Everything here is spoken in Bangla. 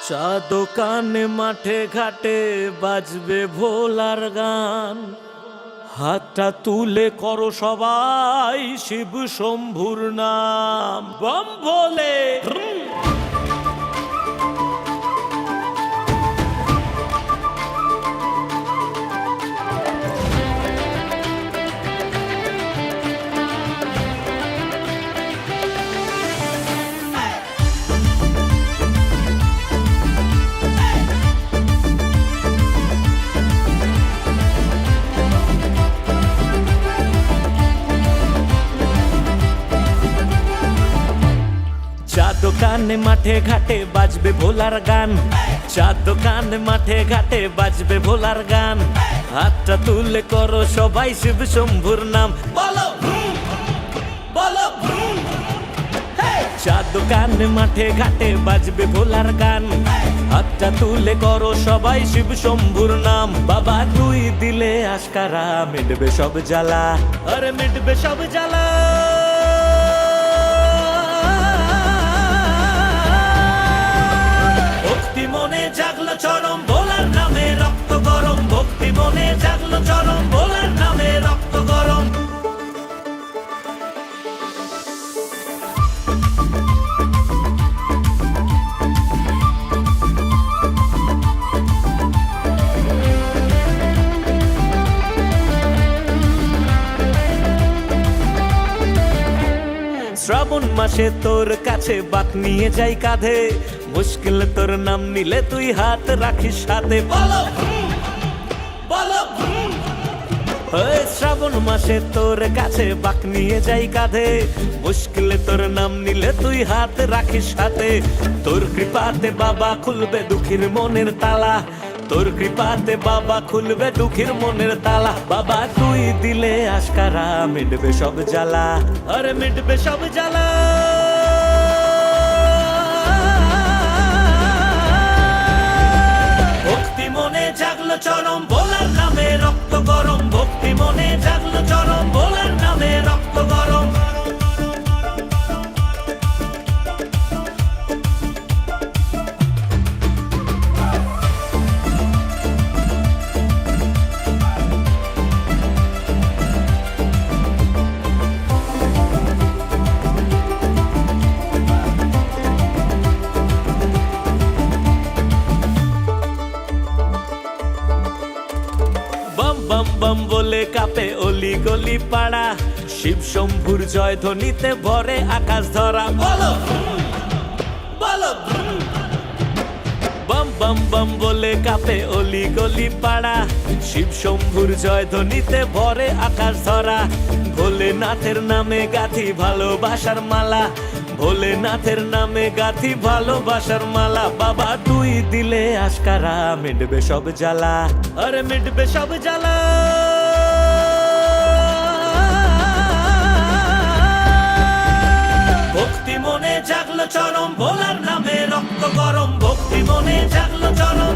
চা দোকানে মাঠে ঘাটে বাজবে ভোলার গান, হাতটা তুলে করো সবাই শিব শম্ভুর নাম, বম বলে চা দোকানে মাঠে ঘাটে বাজবে ভোলার গান, চা দোকানে মাঠে ঘাটে বাজবে ভোলার গান, হাতটা তুলে করো সবাই শিব শম্ভুর নাম, বলো বলো। চা দোকানে মাঠে ঘাটে বাজবে ভোলার গান, হাতটা তুলে করো সবাই শিব শম্ভুর নাম। বাবা তুই দিলে আশকারা মিটবে সব জ্বালা, আরে মিটবে সব জ্বালা। ভক্তি মনে জাগলো চরম ভোলার নামে রক্ত গরম, ভক্তি মনে জাগলো চরম ভোলার নামে রক্ত গরম। শ্রাবণ মাসে তোর কাছে বাক নিয়ে যাই কাঁধে, মুশকিল তোর নাম নিলে তুই হাত রাখিস সাথে, বলো বলো। শ্রাবণ মাসে তোর কাছে বাক নিয়ে যাই কাঁধে, মুশকিল তোর নাম নিলে তুই হাত রাখিস সাথে। তোর কৃপাতে বাবা খুলবে দুঃখীর মনের তালা, তোর কৃপাতে বাবা খুলবে দুঃখীর মনের তালা। বাবা তুই দিলে আশকারা মিটবে সব জ্বালা, আরে মিটবে সব জ্বালা। ভক্তি মনে জাগলো চরম ভোলার নামে রক্ত গরম, ভক্তি মনে জাগলো চরম ভোলার নামে রক্ত গরম। বম বম বম বলে কাঁপে অলি গলি পাড়া, শিব শম্ভুর জয় ধ্বনিতে ভরে আকাশ ধরা, বলো বলো। বম বম বম বলে কাঁপে অলি গলি পাড়া, শিব শম্ভুর জয় ধ্বনিতে ভরে আকাশ ধরা। ভোলেনাথের নামে গাঁথি ভালোবাসার মালা, ভোলেনাথের নামে গাঁথি ভালোবাসার মালা। বাবা তুই দিলে আশকারা মিটবে সব জ্বালা, আরে মিটবে সব জ্বালা। ভক্তি মনে জাগলো চরম ভোলার নামে রক্ত গরম, ভক্তি মনে জাগলো চরম।